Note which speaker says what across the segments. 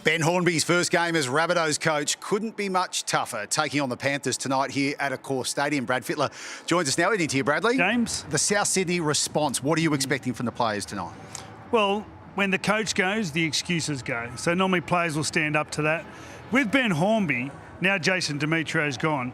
Speaker 1: Ben Hornby's first game as Rabbitohs coach couldn't be much tougher, taking on the Panthers tonight here at Accor Stadium. Brad Fittler joins us now. Evening to you, Bradley.
Speaker 2: James.
Speaker 1: The South Sydney response, what are you expecting from the players tonight?
Speaker 2: Well, when the coach goes, the excuses go. So normally players will stand up to that. With Ben Hornby, now Jason Demetrio's gone,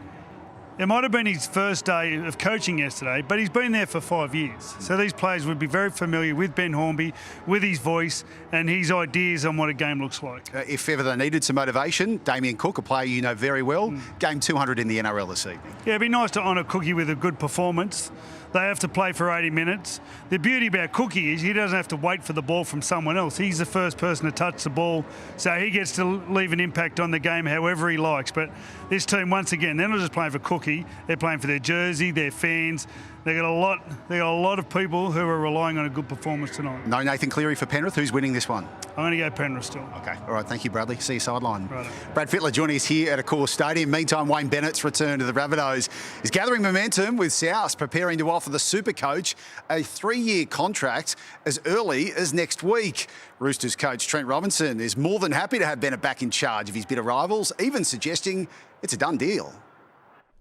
Speaker 2: it might have been his first day of coaching yesterday, but he's been there for 5 years. So these players would be very familiar with Ben Hornby, with his voice and his ideas on what a game looks like.
Speaker 1: If ever they needed some motivation, Damien Cook, a player you know very well, game 200 in the NRL this evening.
Speaker 2: Yeah, it'd be nice to honour Cookie with a good performance. They have to play for 80 minutes. The beauty about Cookie is he doesn't have to wait for the ball from someone else. He's the first person to touch the ball, so he gets to leave an impact on the game however he likes. But this team, once again, they're not just playing for Cookie, they're playing for their jersey, their fans. They got a lot of people who are relying on a good performance tonight.
Speaker 1: No Nathan Cleary for Penrith. Who's winning this one?
Speaker 2: I'm going to go Penrith still.
Speaker 1: Okay. All right. Thank you, Bradley. See you sideline.
Speaker 2: Right.
Speaker 1: Brad Fittler joining us here at Accor Stadium. Meantime, Wayne Bennett's return to the Rabbitohs is gathering momentum with South preparing to offer the super coach a 3-year contract as early as next week. Roosters coach Trent Robinson is more than happy to have Bennett back in charge of his bitter rivals, even suggesting it's a done deal.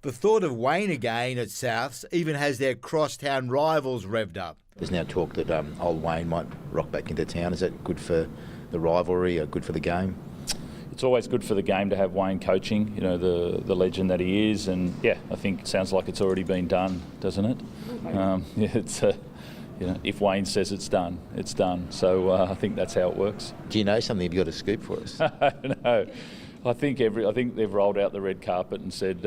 Speaker 3: The thought of Wayne again at Souths even has their crosstown rivals revved up.
Speaker 4: There's now talk that old Wayne might rock back into town. Is that good for the rivalry or good for the game?
Speaker 5: It's always good for the game to have Wayne coaching, you know, the legend that he is. And, yeah, I think it sounds like it's already been done, doesn't it? Yeah, it's you know, if Wayne says it's done, it's done. So I think that's how it works.
Speaker 4: Do you know something? Have you got a scoop for us?
Speaker 5: No. I think they've rolled out the red carpet and said,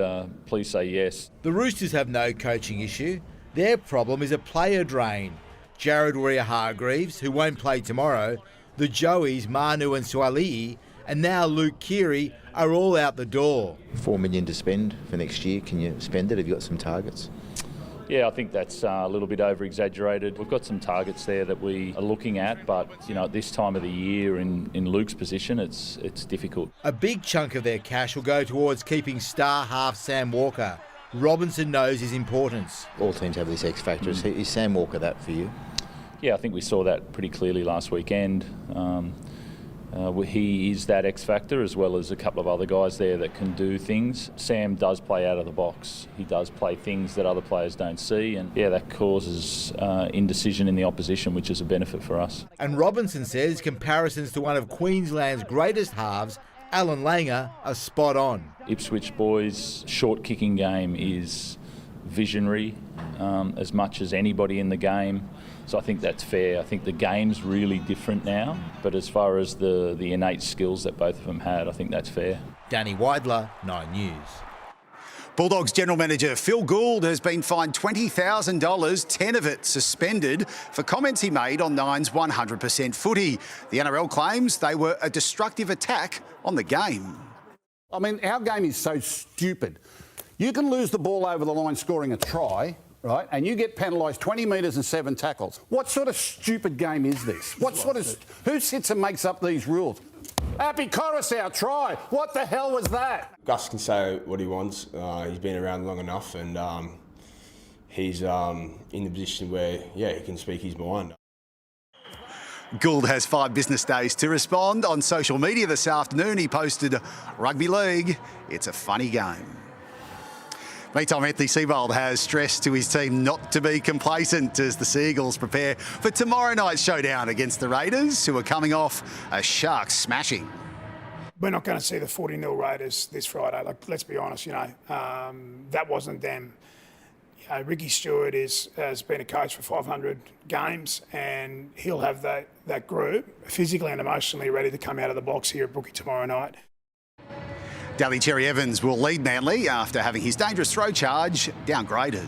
Speaker 5: please say yes.
Speaker 3: The Roosters have no coaching issue. Their problem is a player drain. Jared Warrior-Hargreaves, who won't play tomorrow, the Joeys, Manu and Suali'i, and now Luke Keary are all out the door.
Speaker 4: $4 million to spend for next year. Can you spend it? Have you got some targets?
Speaker 5: Yeah, I think that's a little bit over-exaggerated. We've got some targets there that we are looking at, but you know, at this time of the year in Luke's position, it's difficult.
Speaker 3: A big chunk of their cash will go towards keeping star half Sam Walker. Robinson knows his importance.
Speaker 4: All teams have this X factor. Is Sam Walker that for you?
Speaker 5: Yeah, I think we saw that pretty clearly last weekend. He is that X factor, as well as a couple of other guys there that can do things. Sam does play out of the box. He does play things that other players don't see, and yeah, that causes indecision in the opposition, which is a benefit for us.
Speaker 3: And Robinson says comparisons to one of Queensland's greatest halves, Alan Langer, are spot on.
Speaker 5: Ipswich boys' short kicking game is visionary as much as anybody in the game. So I think that's fair. I think the game's really different now, but as far as the innate skills that both of them had, I think that's fair.
Speaker 3: Danny Weidler, 9 News.
Speaker 1: Bulldogs general manager Phil Gould has been fined $20,000, 10 of it suspended, for comments he made on Nine's 100% footy. The NRL claims they were a destructive attack on the game.
Speaker 6: I mean, our game is so stupid. You can lose the ball over the line scoring a try, right, and you get penalised 20 metres and 7 tackles. What sort of stupid game is this? Who sits and makes up these rules? Happy Coruscant try. What the hell was that?
Speaker 7: Gus can say what he wants. He's been around long enough, and he's in the position where, yeah, he can speak his mind.
Speaker 1: Gould has 5 business days to respond. On social media this afternoon, he posted, "Rugby league, it's a funny game." Meantime, Anthony Seibold has stressed to his team not to be complacent as the Seagulls prepare for tomorrow night's showdown against the Raiders, who are coming off a Sharks smashing.
Speaker 8: We're not going to see the 40-0 Raiders this Friday. Like, let's be honest, you know, that wasn't them. You know, Ricky Stewart has been a coach for 500 games, and he'll have that group physically and emotionally ready to come out of the box here at Brookie tomorrow night.
Speaker 1: Daly Cherry Evans will lead Manly after having his dangerous throw charge downgraded.